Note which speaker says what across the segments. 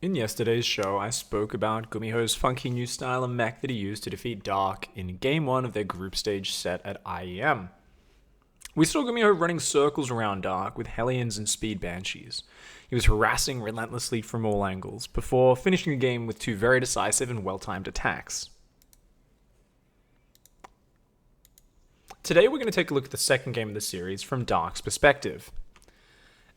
Speaker 1: In yesterday's show, I spoke about Gumiho's funky new style of mech that he used to defeat Dark in Game 1 of their group stage set at IEM. We saw Gumiho running circles around Dark with Hellions and Speed Banshees. He was harassing relentlessly from all angles, before finishing the game with two very decisive and well-timed attacks. Today we're going to take a look at the second game of the series from Dark's perspective.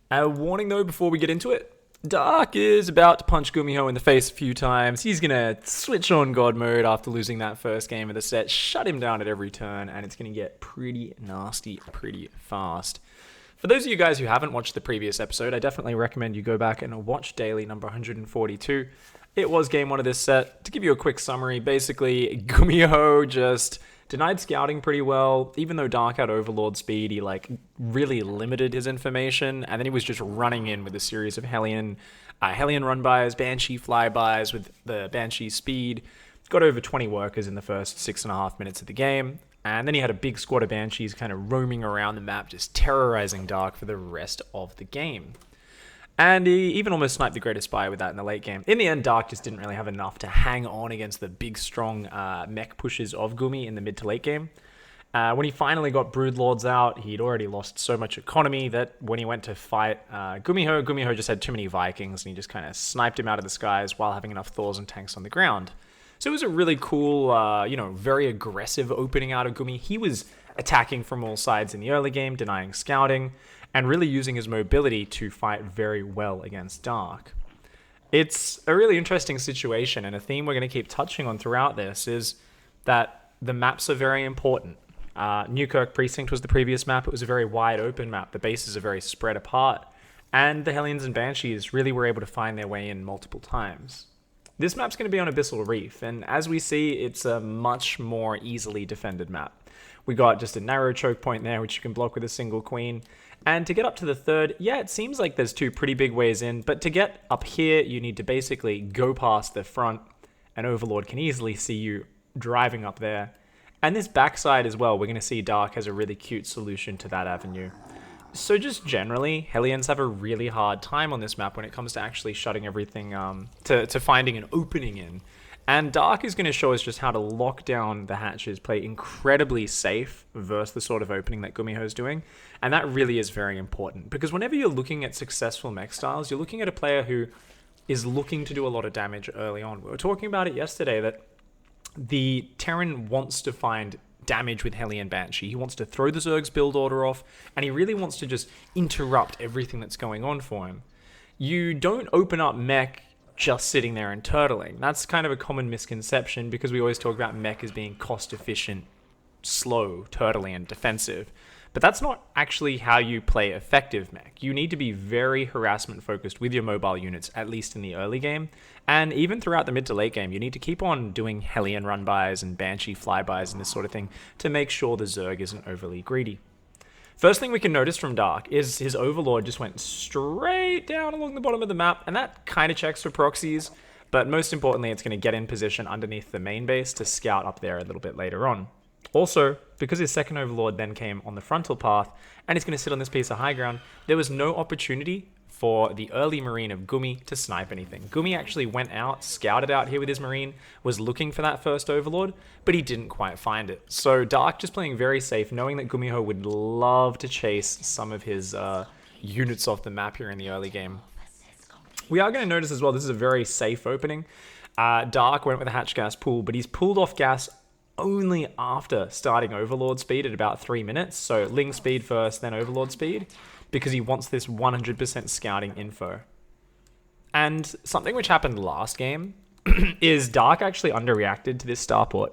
Speaker 1: A warning though before we get into it. Dark is about to punch Gumiho in the face a few times. He's going to switch on God mode after losing that first game of the set, shut him down at every turn, and it's going to get pretty nasty pretty fast. For those of you guys who haven't watched the previous episode, I definitely recommend you go back and watch daily number 142. It was game 1 of this set. To give you a quick summary, basically, Gumiho just denied scouting pretty well. Even though Dark had Overlord speed, he really limited his information, and then he was just running in with a series of Hellion run-bys, Banshee flybys with the Banshee speed. Got over 20 workers in the first 6.5 minutes of the game, and then he had a big squad of Banshees kind of roaming around the map, just terrorizing Dark for the rest of the game. And he even almost sniped the Greatest Spy with that in the late game. In the end, Dark just didn't really have enough to hang on against the big, strong mech pushes of Gumi in the mid to late game. When he finally got Broodlords out, he'd already lost so much economy that when he went to fight Gumiho just had too many Vikings, and he just kind of sniped him out of the skies while having enough Thors and tanks on the ground. So it was a really cool, very aggressive opening out of Gumi. He was attacking from all sides in the early game, denying scouting, and really using his mobility to fight very well against Dark. It's a really interesting situation, and a theme we're going to keep touching on throughout this is that the maps are very important. Newkirk Precinct was the previous map. It was a very wide open map. The bases are very spread apart, and the Hellions and Banshees really were able to find their way in multiple times. This map's going to be on Abyssal Reef, and as we see, it's a much more easily defended map. We got just a narrow choke point there, which you can block with a single queen. And to get up to the third, yeah, it seems like there's two pretty big ways in, but to get up here, you need to basically go past the front, and Overlord can easily see you driving up there. And this backside as well, we're going to see Dark has a really cute solution to that avenue. So just generally, Hellions have a really hard time on this map when it comes to actually shutting everything, to finding an opening in. And Dark is going to show us just how to lock down the hatches, play incredibly safe versus the sort of opening that Gumiho is doing. And that really is very important, because whenever you're looking at successful mech styles, you're looking at a player who is looking to do a lot of damage early on. We were talking about it yesterday that the Terran wants to find damage with Hellion Banshee. He wants to throw the Zerg's build order off, and he really wants to just interrupt everything that's going on for him. You don't open up mech just sitting there and turtling. That's kind of a common misconception, because we always talk about mech as being cost efficient, slow, turtling, and defensive. But that's not actually how you play effective mech. You need to be very harassment focused with your mobile units, at least in the early game. And even throughout the mid to late game, you need to keep on doing Hellion run-bys and Banshee flybys and this sort of thing to make sure the Zerg isn't overly greedy. First thing we can notice from Dark is his Overlord just went straight down along the bottom of the map, and that kind of checks for proxies, but most importantly, it's going to get in position underneath the main base to scout up there a little bit later on. Also, because his second Overlord then came on the frontal path, and he's going to sit on this piece of high ground, there was no opportunity for the early Marine of Gumi to snipe anything. Gumi actually went out, scouted out here with his Marine, was looking for that first Overlord, but he didn't quite find it. So Dark just playing very safe, knowing that Gumiho would love to chase some of his units off the map here in the early game. We are going to notice as well, this is a very safe opening. Dark went with a hatch gas pull, but he's pulled off gas only after starting Overlord speed at about 3 minutes. So Ling speed first, then Overlord speed, because he wants this 100% scouting info. And something which happened last game is Dark actually underreacted to this starport.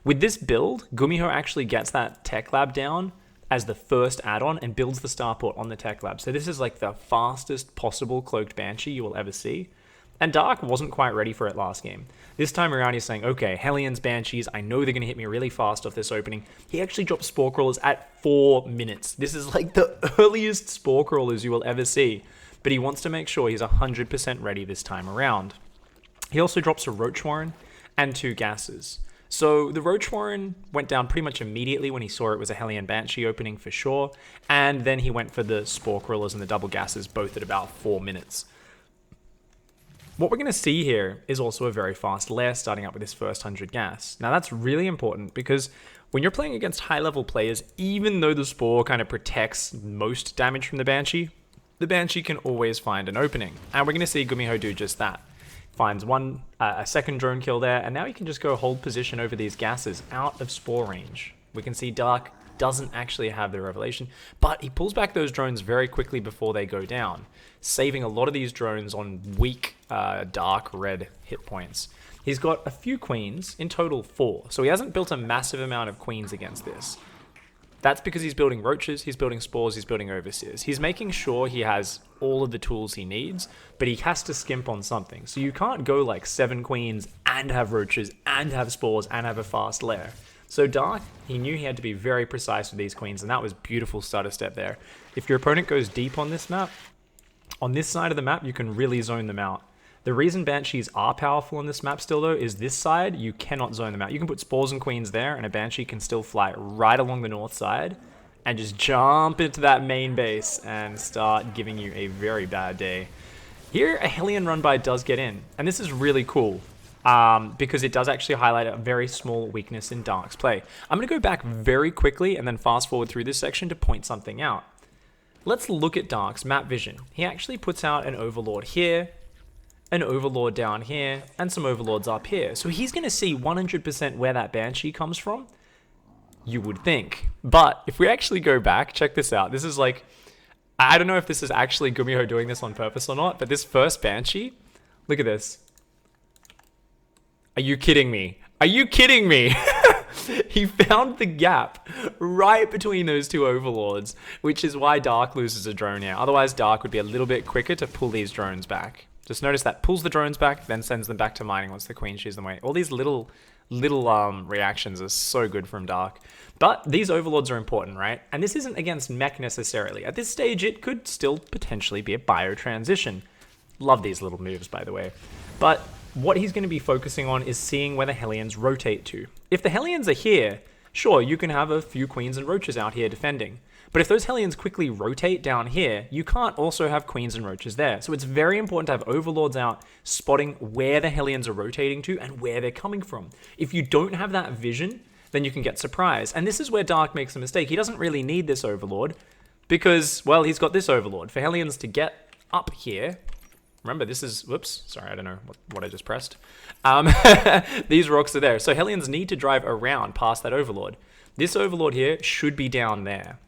Speaker 1: With this build, Gumiho actually gets that tech lab down as the first add-on and builds the starport on the tech lab. So this is like the fastest possible cloaked Banshee you will ever see. And Dark wasn't quite ready for it last game. This time around, he's saying, okay, Hellions, Banshees, I know they're going to hit me really fast off this opening. He actually dropped Spore Crawlers at 4 minutes. This is like the earliest Spore Crawlers you will ever see. But he wants to make sure he's 100% ready this time around. He also drops a Roach Warren and 2 gases. So the Roach Warren went down pretty much immediately when he saw it was a Hellion Banshee opening for sure. And then he went for the Spore Crawlers and the double gases, both at about 4 minutes. What we're going to see here is also a very fast lair starting up with this first 100 gas. Now that's really important because when you're playing against high-level players, even though the Spore kind of protects most damage from the Banshee can always find an opening. And we're going to see Gumiho do just that. Finds a second drone kill there, and now he can just go hold position over these gases out of Spore range. We can see Dark doesn't actually have the revelation, but he pulls back those drones very quickly before they go down, saving a lot of these drones on weak dark red hit points. He's got a few queens, in total 4, so he hasn't built a massive amount of queens against this. That's because he's building roaches, he's building spores, he's building overseers. He's making sure he has all of the tools he needs, but he has to skimp on something. So you can't go like 7 queens and have roaches and have spores and have a fast lair. So Dark, he knew he had to be very precise with these queens, and that was beautiful starter step there. If your opponent goes deep on this map, on this side of the map, you can really zone them out. The reason Banshees are powerful on this map still though is this side, you cannot zone them out. You can put spores and queens there, and a Banshee can still fly right along the north side and just jump into that main base and start giving you a very bad day. Here, a Hellion run by does get in, and this is really cool. Because it does actually highlight a very small weakness in Dark's play. I'm going to go back very quickly and then fast forward through this section to point something out. Let's look at Dark's map vision. He actually puts out an Overlord here, an Overlord down here, and some Overlords up here. So he's going to see 100% where that Banshee comes from, you would think. But if we actually go back, check this out. This is like, I don't know if this is actually Gumiho doing this on purpose or not, but this first Banshee, look at this. Are you kidding me? Are you kidding me? He found the gap right between those two Overlords, which is why Dark loses a drone here. Otherwise, Dark would be a little bit quicker to pull these drones back. Just notice that pulls the drones back, then sends them back to mining once the Queen shears them away. All these little reactions are so good from Dark. But these Overlords are important, right? And this isn't against Mech necessarily. At this stage, it could still potentially be a bio transition. Love these little moves, by the way. But what he's going to be focusing on is seeing where the Hellions rotate to. If the Hellions are here, sure, you can have a few Queens and Roaches out here defending. But if those Hellions quickly rotate down here, you can't also have Queens and Roaches there. So it's very important to have Overlords out, spotting where the Hellions are rotating to and where they're coming from. If you don't have that vision, then you can get surprised. And this is where Dark makes a mistake. He doesn't really need this Overlord because, well, he's got this Overlord. For Hellions to get up here, remember, this is, whoops, sorry, I don't know what I just pressed. These rocks are there. So Hellions need to drive around past that Overlord. This Overlord here should be down there.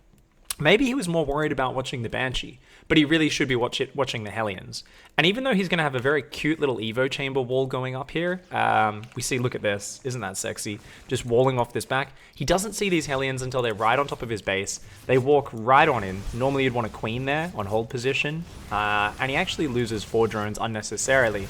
Speaker 1: Maybe he was more worried about watching the Banshee, but he really should be watching the Hellions. And even though he's going to have a very cute little Evo chamber wall going up here, we see, look at this, isn't that sexy? Just walling off this back. He doesn't see these Hellions until they're right on top of his base. They walk right on in. Normally you'd want a Queen there on hold position, and he actually loses 4 drones unnecessarily.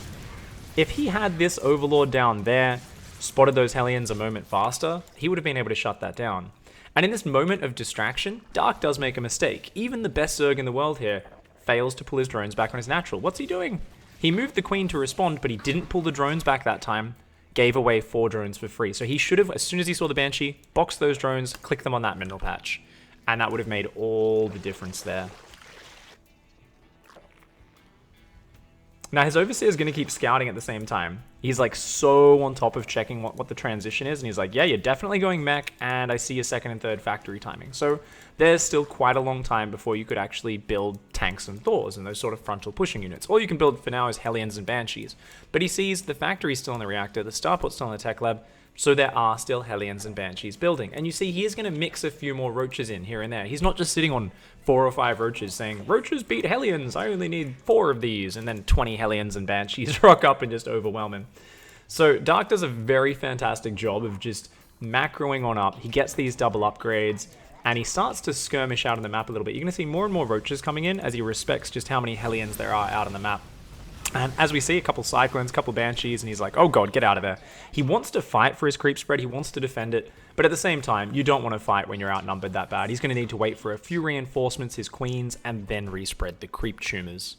Speaker 1: If he had this Overlord down there, spotted those Hellions a moment faster, he would have been able to shut that down. And in this moment of distraction, Dark does make a mistake. Even the best Zerg in the world here fails to pull his drones back on his natural. What's he doing? He moved the Queen to respond, but he didn't pull the drones back that time. Gave away 4 drones for free. So he should have, as soon as he saw the Banshee, boxed those drones, click them on that mineral patch. And that would have made all the difference there. Now his Overseer is going to keep scouting at the same time. He's like so on top of checking what the transition is, and he's like, yeah, you're definitely going Mech, and I see your 2nd and 3rd factory timing. So there's still quite a long time before you could actually build tanks and Thors and those sort of frontal pushing units. All you can build for now is Hellions and Banshees. But he sees the factory still in the reactor, the starport's still in the tech lab, so there are still Hellions and Banshees building. And you see he is going to mix a few more Roaches in here and there. He's not just sitting on 4 or 5 Roaches saying, Roaches beat Hellions, I only need 4 of these, and then 20 Hellions and Banshees rock up and just overwhelm him. So Dark does a very fantastic job of just macroing on up. He gets these double upgrades, and he starts to skirmish out on the map a little bit. You're going to see more and more Roaches coming in as he respects just how many Hellions there are out on the map. And as we see, a couple Cyclones, a couple Banshees, and he's like, oh god, get out of there. He wants to fight for his creep spread, he wants to defend it, but at the same time, you don't want to fight when you're outnumbered that bad. He's going to need to wait for a few reinforcements, his Queens, and then respread the creep tumors.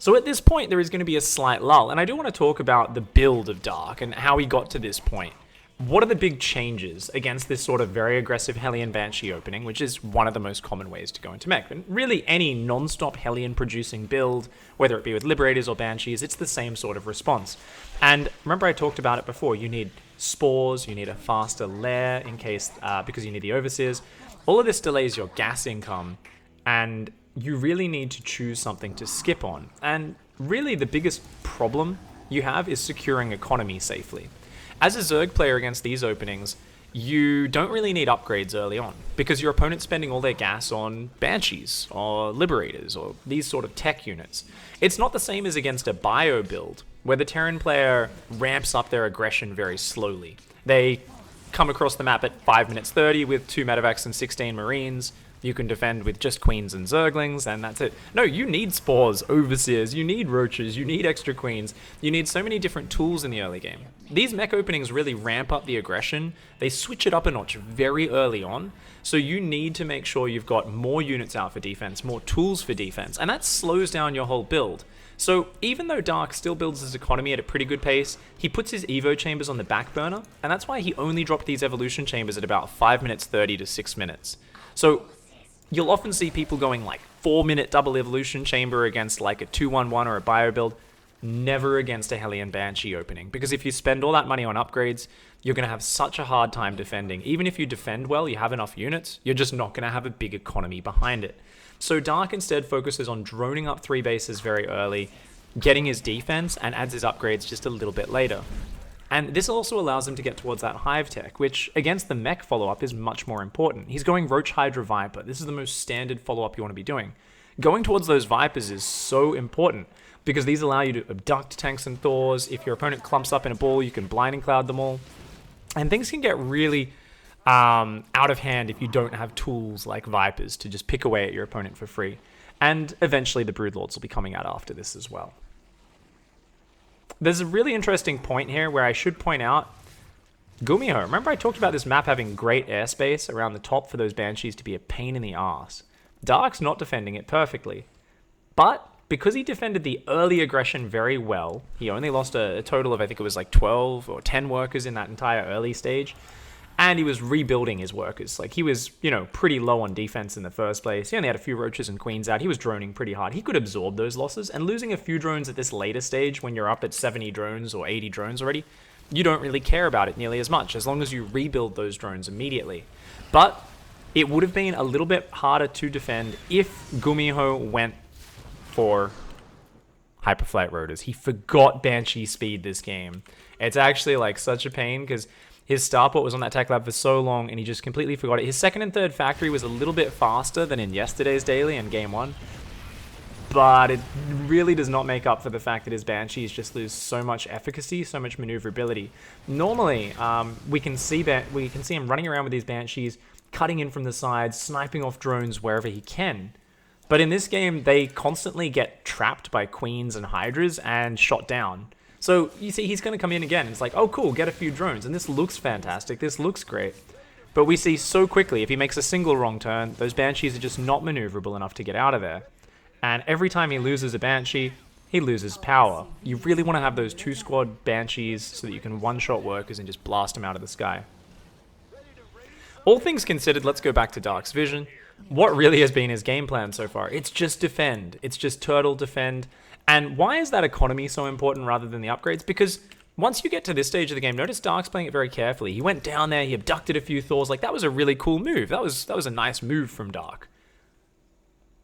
Speaker 1: So at this point, there is going to be a slight lull, and I do want to talk about the build of Dark and how he got to this point. what are the big changes against this sort of very aggressive Hellion Banshee opening, which is one of the most common ways to go into Mech? And really, any non-stop Hellion producing build, whether it be with Liberators or Banshees, it's the same sort of response. And remember I talked about it before, you need spores, you need a faster lair in case, because you need the Overseers. All of this delays your gas income, and you really need to choose something to skip on. And really the biggest problem you have is securing economy safely. As a Zerg player against these openings, you don't really need upgrades early on, because your opponent's spending all their gas on Banshees, or Liberators, or these sort of tech units. It's not the same as against a bio build, where the Terran player ramps up their aggression very slowly. They come across the map at 5 minutes 30 with 2 medevacs and 16 Marines. You can defend with just Queens and Zerglings, and that's it. No, you need Spores, Overseers, you need Roaches, you need extra Queens. You need so many different tools in the early game. These Mech openings really ramp up the aggression. They switch it up a notch very early on, so you need to make sure you've got more units out for defense, more tools for defense, and that slows down your whole build. So even though Dark still builds his economy at a pretty good pace, he puts his Evo chambers on the back burner, and that's why he only dropped these evolution chambers at about 5 minutes 30 to 6 minutes. So you'll often see people going like 4-minute double evolution chamber against like a 2-1-1 or a bio build, never against a Hellion Banshee opening. Because if you spend all that money on upgrades, you're going to have such a hard time defending. Even if you defend well, you have enough units, you're just not going to have a big economy behind it. So Dark instead focuses on droning up 3 bases very early, getting his defense, and adds his upgrades just a little bit later. And this also allows him to get towards that Hive tech, which against the Mech follow-up is much more important. He's going Roach, Hydra, Viper. This is the most standard follow-up you want to be doing. Going towards those Vipers is so important, because these allow you to abduct tanks and Thors. If your opponent clumps up in a ball, you can blinding cloud them all. And things can get really out of hand if you don't have tools like Vipers to just pick away at your opponent for free. And eventually the Broodlords will be coming out after this as well. There's a really interesting point here where I should point out Gumiho. Remember I talked about this map having great airspace around the top for those Banshees to be a pain in the arse. Dark's not defending it perfectly, but because he defended the early aggression very well, he only lost a total of, I think it was like 12 or 10 workers in that entire early stage, and he was rebuilding his workers. Like, he was, you know, pretty low on defense in the first place. He only had a few Roaches and Queens out. He was droning pretty hard. He could absorb those losses, and losing a few drones at this later stage when you're up at 70 drones or 80 drones already, you don't really care about it nearly as much, as long as you rebuild those drones immediately. But it would have been a little bit harder to defend if Gumiho went for Hyperflight Rotors. He forgot Banshee speed this game. It's actually like such a pain, because his starport was on that tech lab for so long and he just completely forgot it. His second and third factory was a little bit faster than in yesterday's daily and game 1, but it really does not make up for the fact that his Banshees just lose so much efficacy, so much maneuverability. Normally, we can see him running around with these Banshees, cutting in from the sides, sniping off drones wherever he can. But in this game, they constantly get trapped by Queens and Hydras and shot down. So you see he's going to come in again. It's like, oh cool, get a few drones. And this looks fantastic. This looks great. But we see so quickly, if he makes a single wrong turn, those Banshees are just not maneuverable enough to get out of there. And every time he loses a Banshee, he loses power. You really want to have those 2-squad Banshees so that you can one-shot workers and just blast them out of the sky. All things considered, let's go back to Dark's vision. What really has been his game plan so far? It's just defend. It's just turtle defend. And why is that economy so important rather than the upgrades? Because once you get to this stage of the game, notice Dark's playing it very carefully. He went down there, he abducted a few Thors. Like, that was a really cool move. That was a nice move from Dark.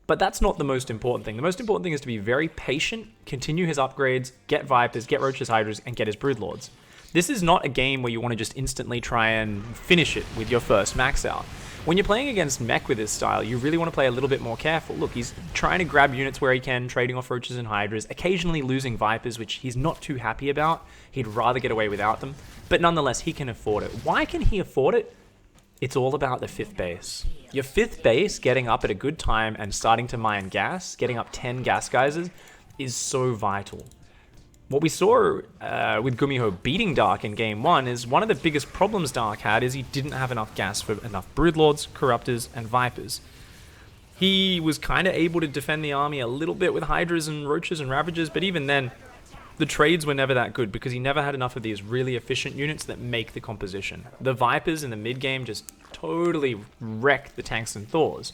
Speaker 1: But that's not the most important thing. The most important thing is to be very patient, continue his upgrades, get Vipers, get Roaches, Hydras, and get his Broodlords. This is not a game where you want to just instantly try and finish it with your first max out. When you're playing against Mech with this style, you really want to play a little bit more careful. Look, he's trying to grab units where he can, trading off Roaches and Hydras, occasionally losing Vipers, which he's not too happy about. He'd rather get away without them. But nonetheless, he can afford it. Why can he afford it? It's all about the 5th base. Your 5th base, getting up at a good time and starting to mine gas, getting up 10 gas geysers, is so vital. What we saw with Gumiho beating Dark in game 1 is one of the biggest problems Dark had is he didn't have enough gas for enough Broodlords, Corruptors, and Vipers. He was kind of able to defend the army a little bit with Hydras and Roaches and Ravagers, but even then, the trades were never that good because he never had enough of these really efficient units that make the composition. The Vipers in the mid game just totally wreck the tanks and Thors.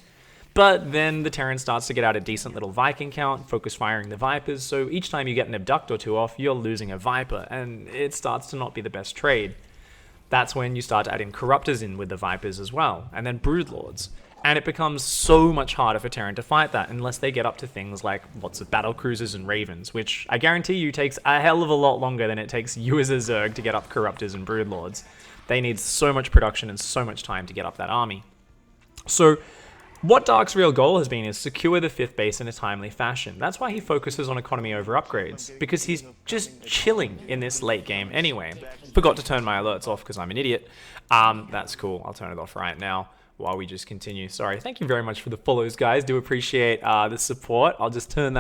Speaker 1: But then the Terran starts to get out a decent little Viking count, focus firing the Vipers, so each time you get an Abduct or two off, you're losing a Viper, and it starts to not be the best trade. That's when you start adding Corruptors in with the Vipers as well, and then Broodlords. And it becomes so much harder for Terran to fight that unless they get up to things like lots of Battle Cruisers and Ravens, which I guarantee you takes a hell of a lot longer than it takes you as a Zerg to get up Corruptors and Broodlords. They need so much production and so much time to get up that army. So what Dark's real goal has been is secure the 5th base in a timely fashion. That's why he focuses on economy over upgrades, because he's just chilling in this late game anyway. Forgot to turn my alerts off because I'm an idiot. That's cool. I'll turn it off right now while we just continue. Sorry. Thank you very much for the follows, guys. Do appreciate the support. I'll just turn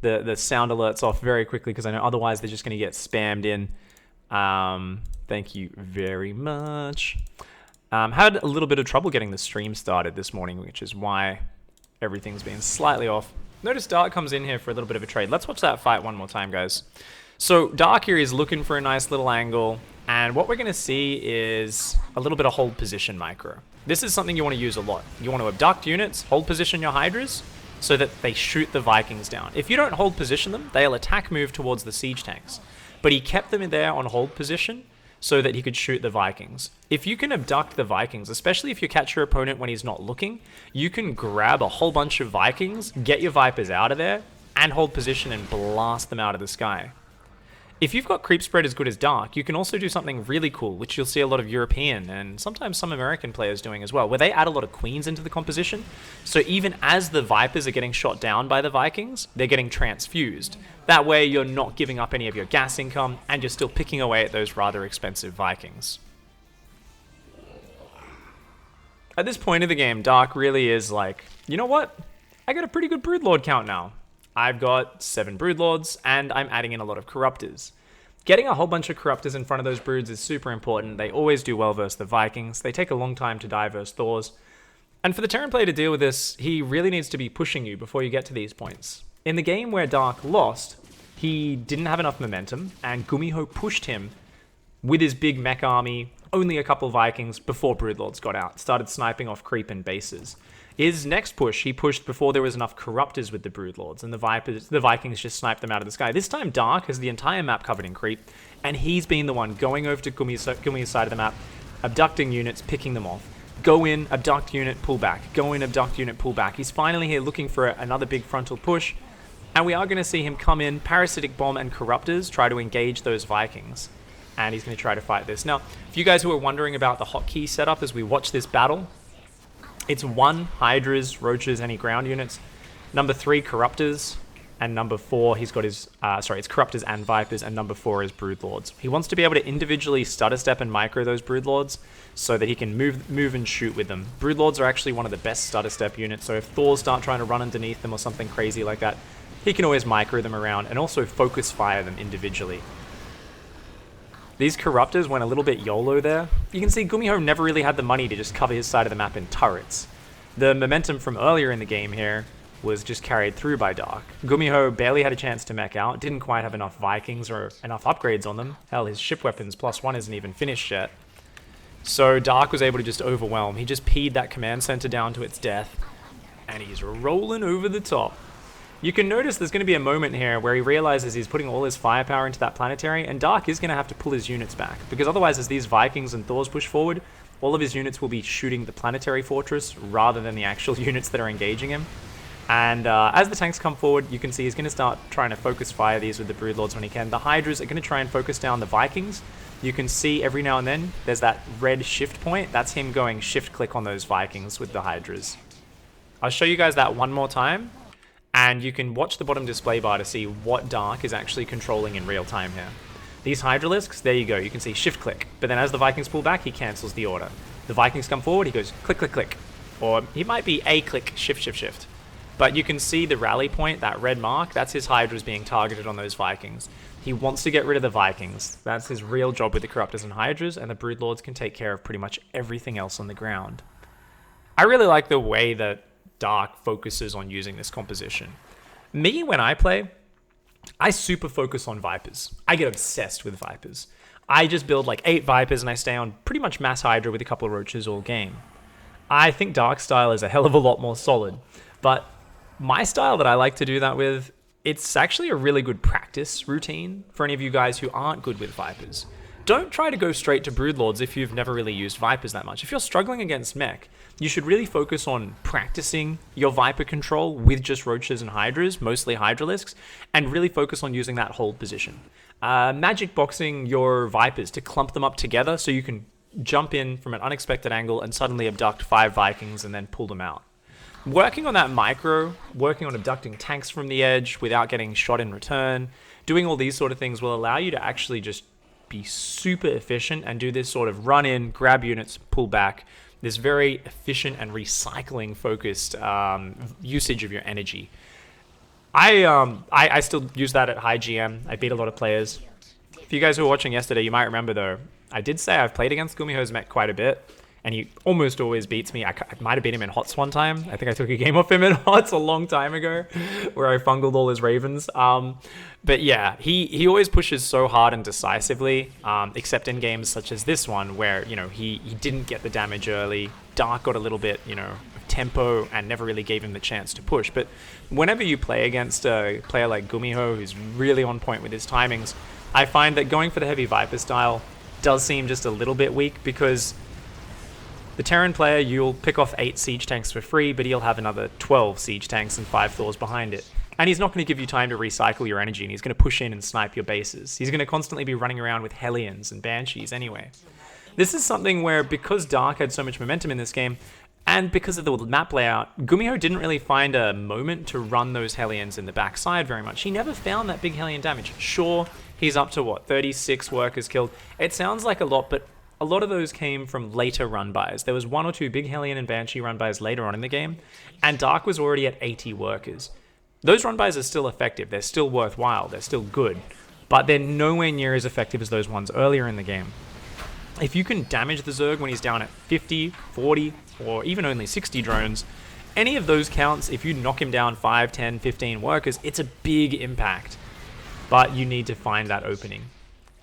Speaker 1: the sound alerts off very quickly because I know otherwise they're just going to get spammed in. Thank you very much. Had a little bit of trouble getting the stream started this morning, which is why everything's been slightly off. Notice Dark comes in here for a little bit of a trade. Let's watch that fight one more time, guys. So Dark here is looking for a nice little angle, and what we're going to see is a little bit of hold position micro. This is something you want to use a lot. You want to abduct units, hold position your Hydras, so that they shoot the Vikings down. If you don't hold position them, they'll attack move towards the siege tanks. But he kept them in there on hold position, so that he could shoot the Vikings. If you can abduct the Vikings, especially if you catch your opponent when he's not looking, you can grab a whole bunch of Vikings, get your Vipers out of there, and hold position and blast them out of the sky. If you've got creep spread as good as Dark, you can also do something really cool, which you'll see a lot of European and sometimes some American players doing as well, where they add a lot of Queens into the composition. So even as the Vipers are getting shot down by the Vikings, they're getting transfused. That way you're not giving up any of your gas income and you're still picking away at those rather expensive Vikings. At this point of the game, Dark really is like, you know what? I got a pretty good Broodlord count now. I've got 7 Broodlords, and I'm adding in a lot of Corruptors. Getting a whole bunch of Corruptors in front of those Broods is super important. They always do well versus the Vikings. They take a long time to die versus Thors. And for the Terran player to deal with this, he really needs to be pushing you before you get to these points. In the game where Dark lost, he didn't have enough momentum, and Gumiho pushed him with his big mech army, only a couple Vikings before Broodlords got out, started sniping off creep and bases. His next push, he pushed before there was enough Corruptors with the Broodlords, and the Vikings just sniped them out of the sky. This time, Dark has the entire map covered in creep, and he's been the one going over to Gumi's side of the map, abducting units, picking them off. Go in, abduct unit, pull back. Go in, abduct unit, pull back. He's finally here looking for another big frontal push, and we are going to see him come in, Parasitic Bomb and Corruptors, try to engage those Vikings. And he's going to try to fight this. Now, for you guys who are wondering about the hotkey setup as we watch this battle, it's 1, Hydras, Roaches, any ground units. Number 3, Corruptors. And number 4, he's got his, it's Corruptors and Vipers. And number 4 is Broodlords. He wants to be able to individually stutter step and micro those Broodlords so that he can move and shoot with them. Broodlords are actually one of the best stutter step units. So if Thors start trying to run underneath them or something crazy like that, he can always micro them around and also focus fire them individually. These Corruptors went a little bit YOLO there. You can see Gumiho never really had the money to just cover his side of the map in turrets. The momentum from earlier in the game here was just carried through by Dark. Gumiho barely had a chance to mech out, didn't quite have enough Vikings or enough upgrades on them. Hell, his ship weapons +1 isn't even finished yet. So Dark was able to just overwhelm. He just peed that command center down to its death, and he's rolling over the top. You can notice there's going to be a moment here where he realizes he's putting all his firepower into that planetary, and Dark is going to have to pull his units back, because otherwise as these Vikings and Thors push forward, all of his units will be shooting the planetary fortress rather than the actual units that are engaging him. And as the tanks come forward, you can see he's going to start trying to focus fire these with the Broodlords when he can. The Hydras are going to try and focus down the Vikings. You can see every now and then there's that red shift point. That's him going shift click on those Vikings with the Hydras. I'll show you guys that one more time. And you can watch the bottom display bar to see what Dark is actually controlling in real time here. These Hydralisks, there you go, you can see shift click. But then as the Vikings pull back, he cancels the order. The Vikings come forward, he goes click, click, click. Or he might be a click, shift, shift, shift. But you can see the rally point, that red mark, that's his Hydras being targeted on those Vikings. He wants to get rid of the Vikings. That's his real job with the Corruptors and Hydras, and the Broodlords can take care of pretty much everything else on the ground. I really like the way that Dark focuses on using this composition. Me, when I play, I super focus on Vipers. I get obsessed with Vipers. I just build like 8 Vipers and I stay on pretty much mass Hydra with a couple of Roaches all game. I think Dark style is a hell of a lot more solid, but my style that I like to do that with, it's actually a really good practice routine for any of you guys who aren't good with Vipers. Don't try to go straight to Broodlords if you've never really used Vipers that much. If you're struggling against Mech, you should really focus on practicing your Viper control with just Roaches and Hydras, mostly Hydralisks, and really focus on using that hold position. Magic boxing your Vipers to clump them up together so you can jump in from an unexpected angle and suddenly abduct 5 Vikings and then pull them out. Working on that micro, working on abducting tanks from the edge without getting shot in return, doing all these sort of things will allow you to actually just be super efficient and do this sort of run in, grab units, pull back, this very efficient and recycling focused usage of your energy. I still use that at high GM. I beat a lot of players. If you guys were watching yesterday, you might remember though, I did say I've played against Gumiho's Mech quite a bit, and he almost always beats me. I might have beat him in HOTS one time. I think I took a game off him in HOTS a long time ago, where I fungled all his Ravens. But yeah, he always pushes so hard and decisively, except in games such as this one, where, you know, he didn't get the damage early. Dark got a little bit, you know, of tempo and never really gave him the chance to push. But whenever you play against a player like Gumiho, who's really on point with his timings, I find that going for the heavy Viper style does seem just a little bit weak, because the Terran player, you'll pick off 8 siege tanks for free, but he'll have another 12 siege tanks and 5 Thors behind it. And he's not going to give you time to recycle your energy, and he's going to push in and snipe your bases. He's going to constantly be running around with Hellions and Banshees anyway. This is something where, because Dark had so much momentum in this game, and because of the map layout, Gumiho didn't really find a moment to run those Hellions in the backside very much. He never found that big Hellion damage. Sure, he's up to, what, 36 workers killed? It sounds like a lot, but a lot of those came from later run-bys. There was 1 or 2 big Hellion and Banshee run-bys later on in the game, and Dark was already at 80 workers. Those run-bys are still effective, they're still worthwhile, they're still good, but they're nowhere near as effective as those ones earlier in the game. If you can damage the Zerg when he's down at 50, 40, or even only 60 drones, any of those counts, if you knock him down 5, 10, 15 workers, it's a big impact. But you need to find that opening.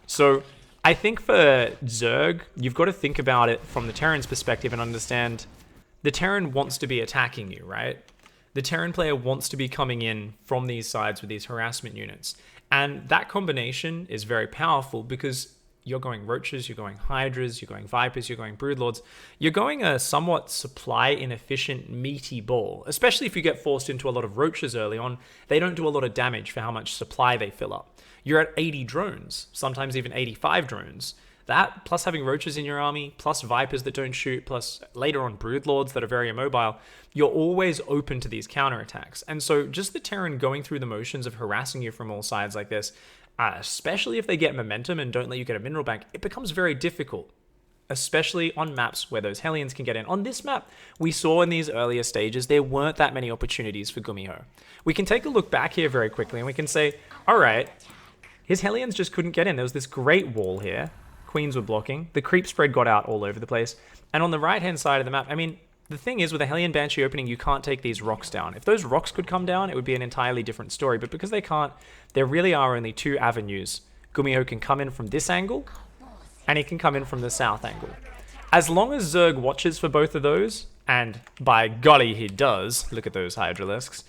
Speaker 1: So I think for Zerg, you've got to think about it from the Terran's perspective and understand the Terran wants to be attacking you, right? The Terran player wants to be coming in from these sides with these harassment units. And that combination is very powerful, because you're going Roaches, you're going Hydras, you're going Vipers, you're going Broodlords. You're going a somewhat supply inefficient meaty ball, especially if you get forced into a lot of Roaches early on. They don't do a lot of damage for how much supply they fill up. You're at 80 drones, sometimes even 85 drones. That, plus having Roaches in your army, plus Vipers that don't shoot, plus later on Broodlords that are very immobile, you're always open to these counterattacks. And so just the Terran going through the motions of harassing you from all sides like this, especially if they get momentum and don't let you get a mineral bank, it becomes very difficult, especially on maps where those Hellions can get in. On this map, we saw in these earlier stages, there weren't that many opportunities for Gumiho. We can take a look back here very quickly and we can say, all right, his Hellions just couldn't get in. There was this great wall here. Queens were blocking. The creep spread got out all over the place. And on the right-hand side of the map, I mean, the thing is, with a Hellion Banshee opening, you can't take these rocks down. If those rocks could come down, it would be an entirely different story. But because they can't, there really are only 2 avenues. Gumiho can come in from this angle, and he can come in from the south angle. As long as Zerg watches for both of those, and by golly he does, look at those Hydralisks,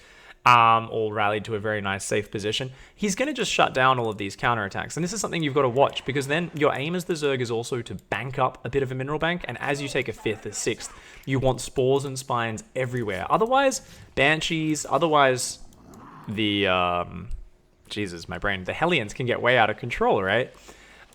Speaker 1: all rallied to a very nice safe position, he's going to just shut down all of these counterattacks. And this is something you've got to watch, because then your aim as the Zerg is also to bank up a bit of a mineral bank, and as you take a 5th or 6th, you want spores and spines everywhere. Otherwise, Banshees, otherwise the, Jesus, my brain, the Hellions can get way out of control, right?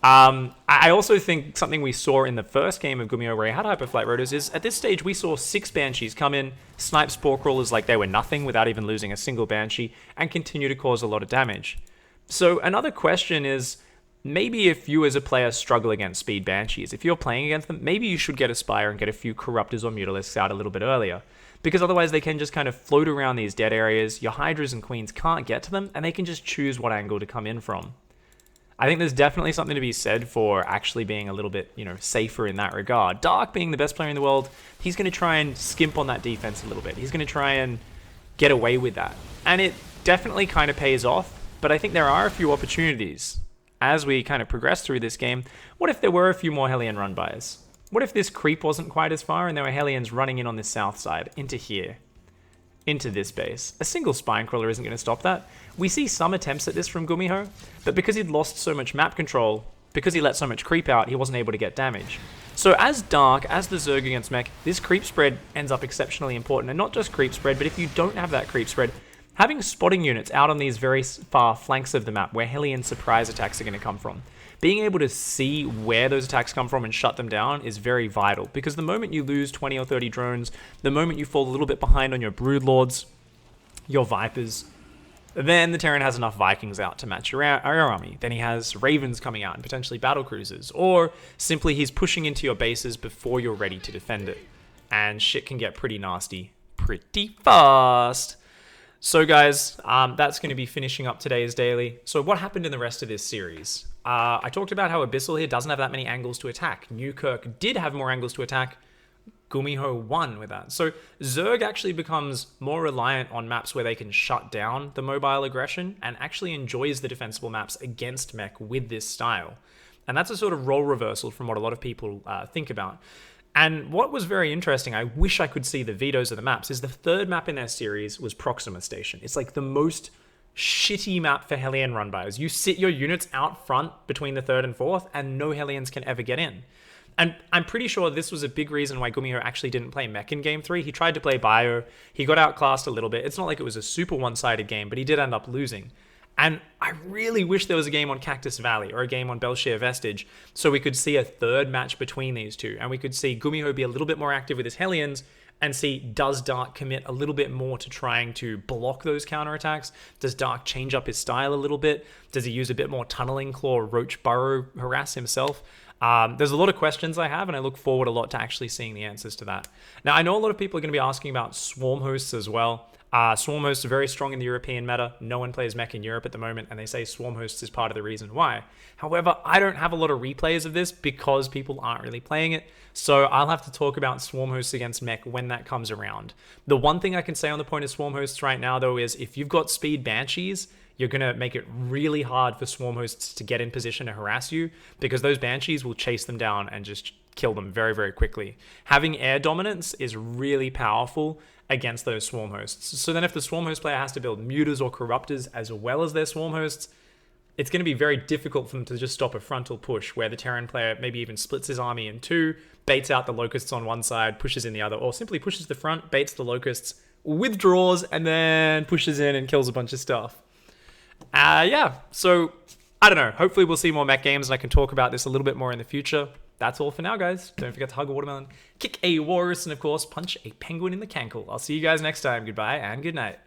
Speaker 1: I also think something we saw in the first game of Gumiho where he had Hyperflight Rotors is, at this stage, we saw 6 Banshees come in, snipe Spore Crawlers like they were nothing without even losing a single Banshee, and continue to cause a lot of damage. So another question is, maybe if you as a player struggle against speed Banshees, if you're playing against them, maybe you should get Aspire and get a few Corruptors or Mutalisks out a little bit earlier. Because otherwise they can just kind of float around these dead areas, your Hydras and Queens can't get to them, and they can just choose what angle to come in from. I think there's definitely something to be said for actually being a little bit, safer in that regard. Dark being the best player in the world, he's going to try and skimp on that defense a little bit. He's going to try and get away with that. And it definitely kind of pays off, but I think there are a few opportunities as we kind of progress through this game. What if there were a few more Hellion run-bys? What if this creep wasn't quite as far and there were Hellions running in on this south side, into here, into this base? A single spine crawler isn't going to stop that. We see some attempts at this from Gumiho, but because he'd lost so much map control, because he let so much creep out, he wasn't able to get damage. So as Dark, as the Zerg against Mech, this creep spread ends up exceptionally important. And not just creep spread, but if you don't have that creep spread, having spotting units out on these very far flanks of the map where Hellion surprise attacks are going to come from, being able to see where those attacks come from and shut them down is very vital. Because the moment you lose 20 or 30 drones, the moment you fall a little bit behind on your Broodlords, your Vipers, then the Terran has enough Vikings out to match your army. Then he has Ravens coming out and potentially battle cruisers. Or simply he's pushing into your bases before you're ready to defend it. And shit can get pretty nasty pretty fast. So guys, that's going to be finishing up today's daily. So what happened in the rest of this series? I talked about how Abyssal here doesn't have that many angles to attack. Newkirk did have more angles to attack. Gumiho won with that. So Zerg actually becomes more reliant on maps where they can shut down the mobile aggression and actually enjoys the defensible maps against Mech with this style. And that's a sort of role reversal from what a lot of people think about. And what was very interesting, I wish I could see the vetoes of the maps, is the third map in their series was Proxima Station. It's like the most shitty map for Hellion run-bys. You sit your units out front between the third and fourth, and no Hellions can ever get in. And I'm pretty sure this was a big reason why Gumiho actually didn't play Mech in Game 3. He tried to play Bio. He got outclassed a little bit. It's not like it was a super one-sided game, but he did end up losing. And I really wish there was a game on Cactus Valley or a game on Belshire Vestige so we could see a third match between these two. And we could see Gumiho be a little bit more active with his Hellions and see, does Dark commit a little bit more to trying to block those counterattacks? Does Dark change up his style a little bit? Does he use a bit more Tunneling Claw, Roach Burrow harass himself? There's a lot of questions I have, and I look forward a lot to actually seeing the answers to that. Now, I know a lot of people are going to be asking about Swarm Hosts as well. Swarm Hosts are very strong in the European meta. No one plays Mech in Europe at the moment, and they say Swarm Hosts is part of the reason why. However, I don't have a lot of replays of this because people aren't really playing it, so I'll have to talk about Swarm Hosts against Mech when that comes around. The one thing I can say on the point of Swarm Hosts right now, though, is if you've got speed Banshees, you're going to make it really hard for Swarm Hosts to get in position to harass you, because those Banshees will chase them down and just kill them very, very quickly. Having air dominance is really powerful against those Swarm Hosts. So then if the Swarm Host player has to build Muters or Corruptors as well as their Swarm Hosts, it's going to be very difficult for them to just stop a frontal push where the Terran player maybe even splits his army in two, baits out the Locusts on one side, pushes in the other, or simply pushes the front, baits the Locusts, withdraws, and then pushes in and kills a bunch of stuff. Yeah, so I don't know. Hopefully we'll see more Mech games and I can talk about this a little bit more in the future. That's all for now, guys. Don't forget to hug a watermelon, kick a walrus, and of course, punch a penguin in the cankle. I'll see you guys next time. Goodbye and good night.